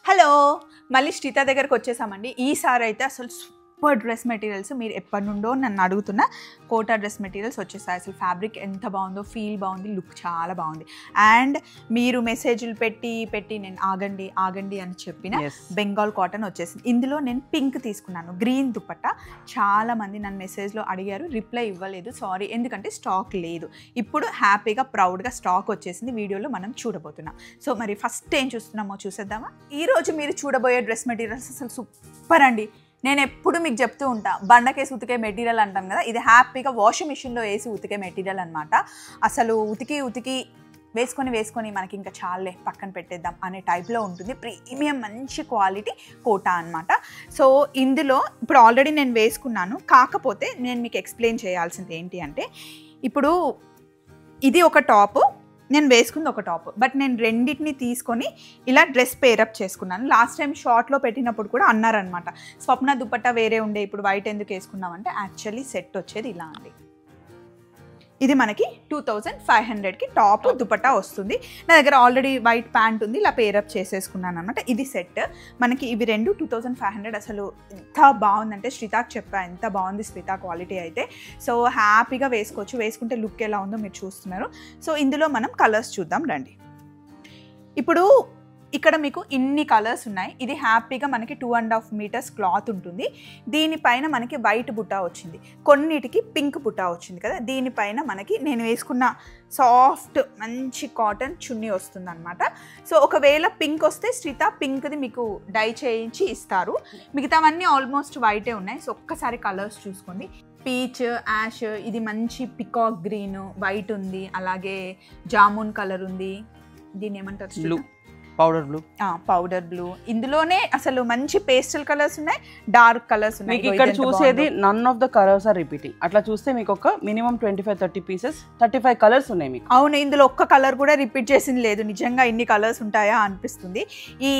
Hello మళ్ళీ శ్రీత దగ్గరికి వచ్చేసామండి. ఈసారి అయితే అసలు సూపర్ డ్రెస్ మెటీరియల్స్ మీరు ఎప్పటి నుండో నన్ను అడుగుతున్న కోటా డ్రెస్ మెటీరియల్స్ వచ్చేసాయి. అసలు ఫ్యాబ్రిక్ ఎంత బాగుందో, ఫీల్ బాగుంది, లుక్ చాలా బాగుంది. అండ్ మీరు మెసేజ్లు పెట్టి నేను ఆగండి అని చెప్పిన బెంగాల్ కాటన్ వచ్చేసింది. ఇందులో నేను పింక్ తీసుకున్నాను, గ్రీన్ దుపట్టా. చాలామంది నన్ను మెసేజ్లో అడిగారు, రిప్లై ఇవ్వలేదు, సారీ. ఎందుకంటే స్టాక్ లేదు. ఇప్పుడు హ్యాపీగా ప్రౌడ్గా స్టాక్ వచ్చేసింది. వీడియోలో మనం చూడబోతున్నాం. సో మరి ఫస్ట్ ఏం చూస్తున్నామో చూసేద్దామా. ఈరోజు మీరు చూడబోయే డ్రెస్ మెటీరియల్స్ అసలు సూపర్ అండి. నేను ఎప్పుడు మీకు చెప్తూ ఉంటా, బండకేసి ఉతికే మెటీరియల్ అంటాం కదా, ఇది హ్యాపీగా వాషింగ్ మిషన్లో వేసి ఉతికే మెటీరియల్ అనమాట. అసలు ఉతికి వేసుకొని మనకి ఇంకా చాలే పక్కన పెట్టేద్దాం అనే టైప్లో ఉంటుంది. ప్రీమియం మంచి క్వాలిటీ కోటా అనమాట. సో ఇందులో ఇప్పుడు ఆల్రెడీ నేను వేసుకున్నాను. కాకపోతే నేను మీకు ఎక్స్ప్లెయిన్ చేయాల్సింది ఏంటి అంటే, ఇప్పుడు ఇది ఒక టాపు, నేను వేసుకుంది ఒక టాప్, బట్ నేను రెండింటిని తీసుకొని ఇలా డ్రెస్ పేరప్ చేసుకున్నాను. లాస్ట్ టైం షార్ట్లో పెట్టినప్పుడు కూడా అన్నారనమాట, స్వప్న దుపట్టా వేరే ఉండే, ఇప్పుడు వైట్ ఎందుకు వేసుకున్నామంటే యాక్చువల్లీ సెట్ వచ్చేది ఇలా అండి. ఇది మనకి 2500కి టాప్ దుపట్టా వస్తుంది. నా దగ్గర ఆల్రెడీ వైట్ ప్యాంట్ ఉంది, ఇలా పేరప్ చేసేసుకున్నాను అనమాట. ఇది సెట్ మనకి. ఇవి రెండు 2500. అసలు ఎంత బాగుందంటే, శ్రీతాకి చెప్పా ఎంత బాగుంది శ్రీతా క్వాలిటీ అయితే. సో హ్యాపీగా వేసుకోవచ్చు. వేసుకుంటే లుక్ ఎలా ఉందో మీరు చూస్తున్నారు. సో ఇందులో మనం కలర్స్ చూద్దాం రండి. ఇప్పుడు ఇక్కడ మీకు ఇన్ని కలర్స్ ఉన్నాయి. ఇది హ్యాపీగా మనకి 2.5 మీటర్స్ క్లాత్ ఉంటుంది. దీనిపైన మనకి వైట్ బుట్టా వచ్చింది, కొన్నిటికి పింక్ బుట్టా వచ్చింది కదా. దీనిపైన మనకి నేను వేసుకున్న సాఫ్ట్ మంచి కాటన్ చున్నీ వస్తుంది అనమాట. సో ఒకవేళ పింక్ వస్తే శ్రీత పింక్ది మీకు డై చేయించి ఇస్తారు. మిగతావన్నీ ఆల్మోస్ట్ వైటే ఉన్నాయి. సో ఒక్కసారి కలర్స్ చూసుకోండి. పీచ్, యాష్, ఇది మంచి పికాక్ గ్రీన్, వైట్ ఉంది, అలాగే జామున్ కలర్ ఉంది. దీన్ని ఏమంటారు? Powder blue. ఇందులోనే అసలు మంచి పేస్టల్ కలర్స్ ఉన్నాయి, డార్క్ కలర్స్ ఉన్నాయి. ఇక్కడ చూసేది none of the colours are repeating. అట్లా చూస్తే మీకు ఒక మినిమం 25-30 పీసెస్, 35 కలర్స్ ఉన్నాయి మీకు. అవును, ఇందులో ఒక్క కలర్ కూడా రిపీట్ చేసింది లేదు. నిజంగా ఇన్ని కలర్స్ ఉంటాయా అనిపిస్తుంది. ఈ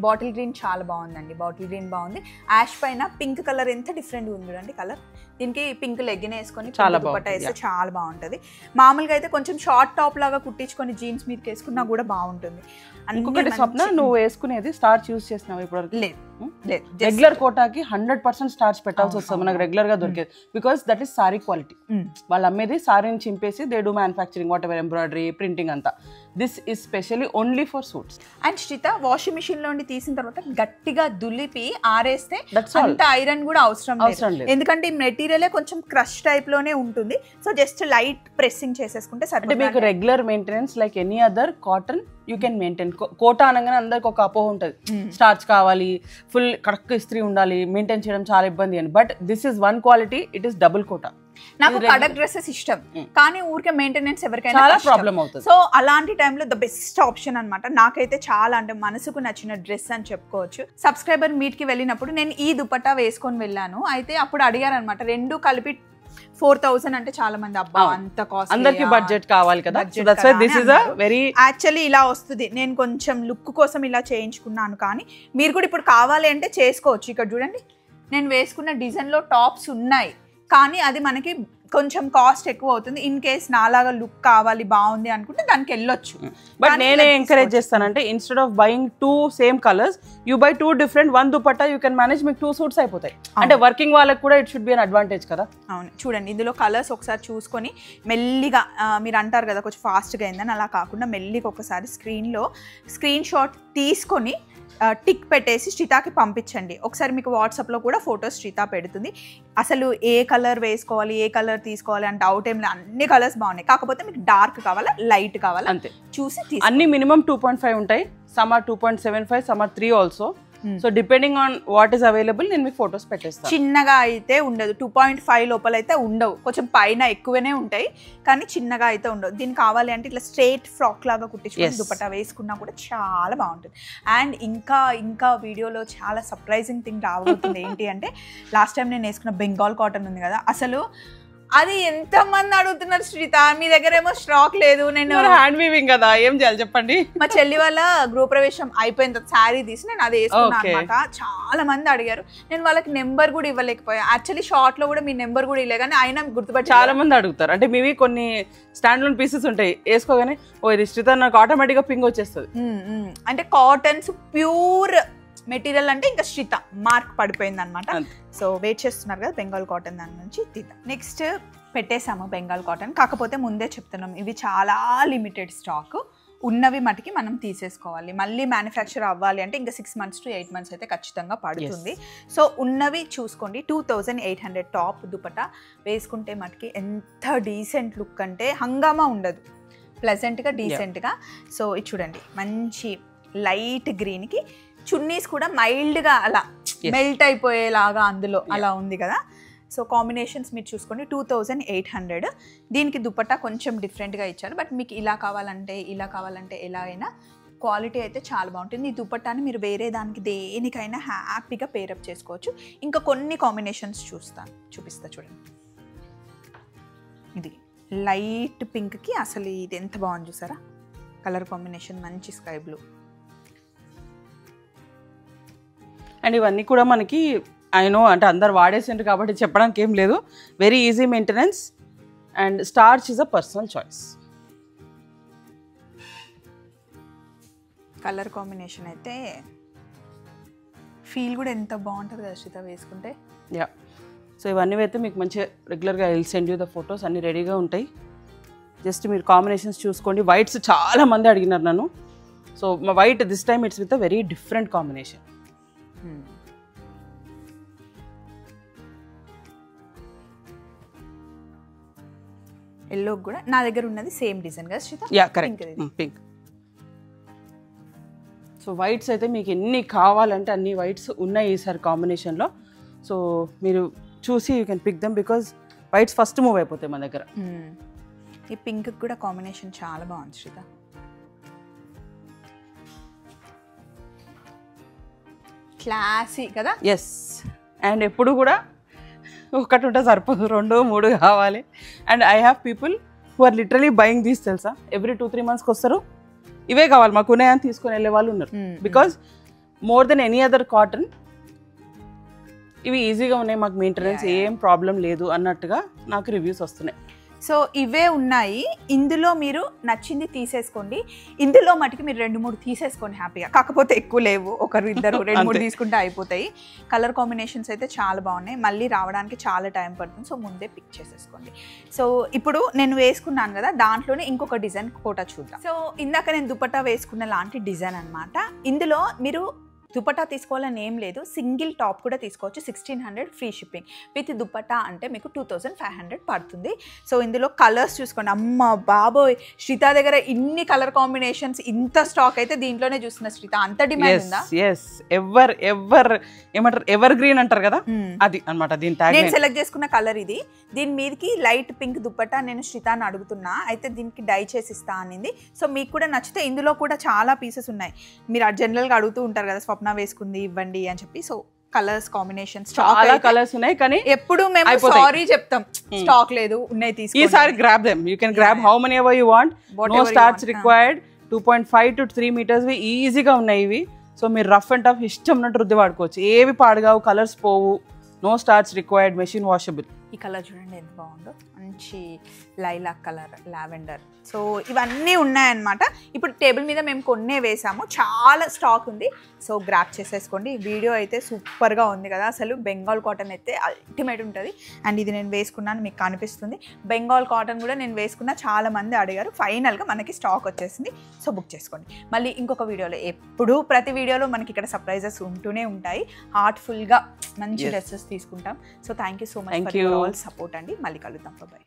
బాటిల్ గ్రీన్ చాలా బాగుందండి. బాటిల్ గ్రీన్ బాగుంది. యాష్ పైన పింక్ కలర్ ఎంత డిఫరెంట్ ఉంది చూడండి కలర్. దీనికి పింక్ లెగ్గిన్ వేసుకొని దుపట్టా వేస్తే చాలా బాగుంటుంది. మామూలుగా అయితే కొంచెం షార్ట్ టాప్ లాగా కుట్టించుకొని జీన్స్ మీద వేసుకున్నా కూడా బాగుంటుంది. ఇంకొకటి స్వప్న, నువ్వు వేసుకునేది స్టార్చ్ యూస్ చేసినావు ఇప్పుడు? లేదు. రెగ్యులర్ కోటాకి 100% స్టార్చ్ పెట్టాల్సి వస్తుంది మనకు రెగ్యులర్ గా దొరికేది. Because that is sari quality. వాళ్ళు అమ్మేది సారీని చింపేసి they do manufacturing, whatever, embroidery, printing అంతా. This is specially only for suits. And శ్రీత వాషింగ్ మిషన్ లో తీసిన తర్వాత గట్టిగా దులిపి ఆరేస్తే అంత ఐరన్ కూడా అవసరం లేదు. ఎందుకంటే ఈ మెటీరియల్ కొంచెం క్రష్ టైప్ లోనే ఉంటుంది. సో జస్ట్ లైట్ ప్రెస్సింగ్ చేసేసుకుంటే సరే. మీకు regular maintenance like any other cotton you can maintain. Kota అనగానే అందరికి ఒక అపోహ ఉంటుంది, స్టార్చ్ కావాలి, ఫుల్ కరెక్ట్ ఇస్త్రీ ఉండాలి, మెయింటైన్ చేయడం చాలా ఇబ్బంది అని. But this is one quality, it is double Kota. నాకు కడక్ డ్రెస్సెస్ ఇష్టం, కానీ ఊరికే మెయింటెనెన్స్ ఎవరికైనా చాలా ప్రాబ్లం అవుతుంది. సో అలాంటి టైంలో ద బెస్ట్ ఆప్షన్ అనమాట. నాకైతే చాలా అంటే మనసుకు నచ్చిన డ్రెస్ అని చెప్పుకోవచ్చు. సబ్స్క్రైబర్ మీట్ కి వెళ్ళినప్పుడు నేను ఈ దుపట్టా వేసుకొని వెళ్ళాను. అయితే అప్పుడు అడిగారు అనమాట, రెండు కలిపి 4000 అంటే చాలా మంది అబ్బా అంత కాస్ట్, అందరికి బడ్జెట్ కావాలి కదా. యాక్చువల్లీ ఇలా వస్తుంది. నేను కొంచెం లుక్ కోసం ఇలా చేయించుకున్నాను, కానీ మీరు కూడా ఇప్పుడు కావాలి అంటే చేసుకోవచ్చు. ఇక్కడ చూడండి, నేను వేసుకున్న డిజైన్ లో టాప్స్ ఉన్నాయి, కానీ అది మనకి కొంచెం కాస్ట్ ఎక్కువ అవుతుంది. ఇన్ కేస్ నాలాగా లుక్ కావాలి, బాగుంది అనుకుంటే దానికి వెళ్ళొచ్చు. బట్ నేనే ఎంకరేజ్ చేస్తానంటే, instead of buying 2 same colours, you by 2 different, 1 dupatta you can manage, మీకు 2 సూట్స్ అయిపోతాయి. అంటే వర్కింగ్ వాళ్ళకి కూడా it should be an advantage కదా. అవును, చూడండి ఇందులో కలర్స్ ఒకసారి చూసుకొని మెల్లిగా, మీరు అంటారు కదా కొంచెం ఫాస్ట్గా అయిందని, అలా కాకుండా మెల్లిగా ఒకసారి స్క్రీన్ షాట్ తీసుకొని టిక్ పెట్టేసి శ్రీతాకి పంపించండి. ఒకసారి మీకు వాట్సాప్లో కూడా ఫొటోస్ శ్రీత పెడుతుంది. అసలు ఏ కలర్ వేసుకోవాలి, ఏ కలర్ తీసుకోవాలి అంటే డౌట్ ఏం లేదు. అన్ని కలర్స్ బాగున్నాయి. కాకపోతే మీకు డార్క్ కావాలా, లైట్ కావాలా అంతే చూసి. అన్ని మినిమం 2.5 ఉంటాయి. Some are 2.75, some are 3 also. So depending on what is available నేను మీకు ఫొటోస్ పెట్టేస్తాను. చిన్నగా అయితే ఉండదు, 2.5 లోపల అయితే ఉండవు, కొంచెం పైన ఎక్కువనే ఉంటాయి, కానీ చిన్నగా అయితే ఉండవు. దీనికి కావాలి అంటే ఇట్లా స్ట్రేట్ ఫ్రాక్ లాగా కుట్టించుకొని దుపట్టా వేసుకున్నా కూడా చాలా బాగుంటుంది. అండ్ ఇంకా వీడియోలో చాలా సర్ప్రైజింగ్ థింగ్ రాబోతుంది. ఏంటి అంటే, లాస్ట్ టైం నేను వేసుకున్న బెంగాల్ కాటన్ ఉంది కదా, అసలు అది ఎంత మంది అడుగుతున్నారు శ్రీత, మీ దగ్గర ఏమో స్టాక్ లేదు. నేను హ్యాండ్ వీవింగ్ కదా, ఏం చేయాలి చెప్పండి. మా చెల్లి వాళ్ళ గృహప్రవేశం అయిపోయిన తర్వాత శారీ తీసి నేను అది వేసుకున్నాను అనమాట. చాలా మంది అడిగారు, నేను వాళ్ళకి నెంబర్ కూడా ఇవ్వలేకపోయా. యాక్చువల్లీ షార్ట్ లో కూడా మీ నెంబర్ కూడా ఇవ్వలే, కానీ అయినా గుర్తుపట్టి చాలా మంది అడుగుతారు. అంటే మీవి కొన్ని స్టాండ్ లోన్ పీసెస్ ఉంటాయి, వేసుకోగానే ఓ ఇది శ్రీత నాకు ఆటోమేటిక్ గా పింగ్ వచ్చేస్తుంది. అంటే కాటన్స్ ప్యూర్ మెటీరియల్ అంటే ఇంకా శ్రీత మార్క్ పడిపోయింది అనమాట. సో వెయిట్ చేస్తున్నారు కదా బెంగాల్ కాటన్ దాని నుంచి తీద్దాం. నెక్స్ట్ పెట్టేసాము బెంగాల్ కాటన్, కాకపోతే ముందే చెప్తున్నాం ఇవి చాలా లిమిటెడ్ స్టాక్, ఉన్నవి మటుకి మనం తీసేసుకోవాలి. మళ్ళీ మ్యానుఫ్యాక్చర్ అవ్వాలి అంటే ఇంకా 6 months to 8 months అయితే ఖచ్చితంగా పడుతుంది. సో ఉన్నవి చూసుకోండి. 2800 టాప్ దుపట్టా వేసుకుంటే మటుకి ఎంత డీసెంట్ లుక్ అంటే హంగామా ఉండదు, ప్లెజెంట్గా డీసెంట్గా. సో ఇది చూడండి, మంచి లైట్ గ్రీన్కి చున్నీస్ కూడా మైల్డ్గా అలా మెల్ట్ అయిపోయేలాగా అందులో అలా ఉంది కదా. సో కాంబినేషన్స్ మీరు చూసుకోండి. 2800. దీనికి దుపట్టా కొంచెం డిఫరెంట్గా ఇచ్చారు, బట్ మీకు ఇలా కావాలంటే ఎలా అయినా క్వాలిటీ అయితే చాలా బాగుంటుంది. ఈ దుపట్టాని మీరు వేరే దానికి దేనికైనా హ్యాపీగా పేరప్ చేసుకోవచ్చు. ఇంకా కొన్ని కాంబినేషన్స్ చూపిస్తా చూడండి. ఇది లైట్ పింక్కి అసలు ఇది ఎంత బాగుంది చూసారా, కలర్ కాంబినేషన్ మంచి స్కై బ్లూ. అండ్ ఇవన్నీ కూడా మనకి ఐనో అంటే అందరు వాడేసిండ్రు కాబట్టి చెప్పడానికి ఏం లేదు, very easy maintenance and starch is a personal choice. Colour combination అయితే ఫీల్ కూడా ఎంత బాగుంటుంది కదా శ్రీత వేసుకుంటే. యా, సో ఇవన్నీ అయితే మీకు మంచిగా రెగ్యులర్గా I'll send you the photos, అన్నీ రెడీగా ఉంటాయి. జస్ట్ మీరు కాంబినేషన్స్ చూసుకోండి. వైట్స్ చాలా మంది అడిగినారు నన్ను, సో మా white this time it's with a very different combination. Yellow కూడా నా దగ్గర ఉన్నది సేమ్ డిజైన్ కదా Shreeta. Yeah correct, pink. So whites అయితే మీకు ఎన్ని కావాలంటే అన్ని వైట్స్ ఉన్నాయి ఈసారి కాంబినేషన్లో. సో మీరు చూసి you can pick them because whites first move అయిపోతాయి మన దగ్గర. ఈ పింక్ కూడా కాంబినేషన్ చాలా బాగుంది శ్రీత. క్లాసీ కదా. ఎస్, అండ్ ఎప్పుడు కూడా ఒకటి ఉంటే సరిపోదు, 2, 3 కావాలి. And I have people who are literally buying these తెలుసా, ఎవ్రీ 2-3 monthsకి వస్తారు, ఇవే కావాలి మాకు ఉన్నాయని తీసుకొని వెళ్ళే వాళ్ళు ఉన్నారు. Because more than any other cotton ఇవి ఈజీగా ఉన్నాయి, మాకు మెయింటెనెన్స్ ఏం ప్రాబ్లం లేదు అన్నట్టుగా నాకు రివ్యూస్ వస్తున్నాయి. సో ఇవే ఉన్నాయి, ఇందులో మీరు నచ్చింది తీసేసుకోండి. ఇందులో మటుకు మీరు 2-3 తీసేసుకోండి హ్యాపీగా, కాకపోతే ఎక్కువ లేవు, 1-2 2-3 తీసుకుంటే అయిపోతాయి. కలర్ కాంబినేషన్స్ అయితే చాలా బాగున్నాయి, మళ్ళీ రావడానికి చాలా టైం పడుతుంది. సో ముందే పిక్ చేసేసుకోండి. సో ఇప్పుడు నేను వేసుకున్నాను కదా, దాంట్లోనే ఇంకొక డిజైన్ కోటా చూద్దాం. సో ఇందాక నేను దుపట్టా వేసుకున్న లాంటి డిజైన్ అనమాట. ఇందులో మీరు దుపట్టా తీసుకోవాలని ఏం లేదు, సింగిల్ టాప్ కూడా తీసుకోవచ్చు. 1600 ఫ్రీ షిప్పింగ్. విత్ దుపట్టా అంటే మీకు 2500 పడుతుంది. సో ఇందులో కలర్స్ చూసుకోండి, అమ్మ బాబోయ్ శ్రీత దగ్గర ఇన్ని కలర్ కాంబినేషన్స్, ఇంత స్టాక్ అయితే దీంట్లోనే చూస్తున్నా శ్రీత. అంత డిమాండ్ ఉందా? ఎవర్ ఏమంటారు, ఎవర్ గ్రీన్ అంటారు కదా, అది అన్నమాట దీని ట్యాగ్. నేను సెలెక్ట్ చేసుకున్న కలర్ ఇది. దీని మీదకి లైట్ పింక్ దుపట్టా నేను శ్రీతాని అడుగుతున్నా, అయితే దీనికి డై చేసి ఇస్తా అనింది. సో మీకు కూడా నచ్చితే ఇందులో కూడా చాలా పీసెస్ ఉన్నాయి. మీరు జనరల్గా అడుగుతూ ఉంటారు కదా, స్వప్న వేసుకుంది ఇవ్వండి అని చెప్పి. సో కలర్స్ కాంబినేషన్స్ చాలా కలర్స్ ఉన్నాయి, కానీ ఎప్పుడు మేము సారీ చెప్తాం, స్టాక్ లేదు, ఉన్నాయి తీసుకోండి. ఈసారి grab them, you can grab how many ever you want, no starch required. 2.5 to 3 meters ఈజీగా ఉన్నాయి ఇవి. సో మీరు రఫ్ అండ్ టఫ్ ఇష్టం ఉన్నట్టు రుద్ది వాడుకోవచ్చు, ఏవి పాడుగావు, కలర్స్ పోవు, no starch required, machine washable. ఈ కలర్ చూడండి ఎంత బాగుందో, మంచి లైలాక్ కలర్, లావెండర్. సో ఇవన్నీ ఉన్నాయన్నమాట. ఇప్పుడు టేబుల్ మీద మేము కొన్నే వేసాము, చాలా స్టాక్ ఉంది. సో గ్రాప్ చేసేసుకోండి. వీడియో అయితే సూపర్గా ఉంది కదా, అసలు బెంగాల్ కాటన్ అయితే అల్టిమేట్ ఉంటుంది. అండ్ ఇది నేను వేసుకున్నాను, మీకు కనిపిస్తుంది. బెంగాల్ కాటన్ కూడా నేను వేసుకున్నా, చాలా మంది అడిగారు. ఫైనల్గా మనకి స్టాక్ వచ్చేసింది. సో బుక్ చేసుకోండి. మళ్ళీ ఇంకొక వీడియోలో, ఎప్పుడూ ప్రతి వీడియోలో మనకి ఇక్కడ సర్ప్రైజెస్ ఉంటూనే ఉంటాయి. హార్ట్ఫుల్గా మంచి డ్రెస్సెస్ తీసుకుంటాం. So thank you so much for your all support అండి. మళ్ళీ కలుద్దాం. బాయ్.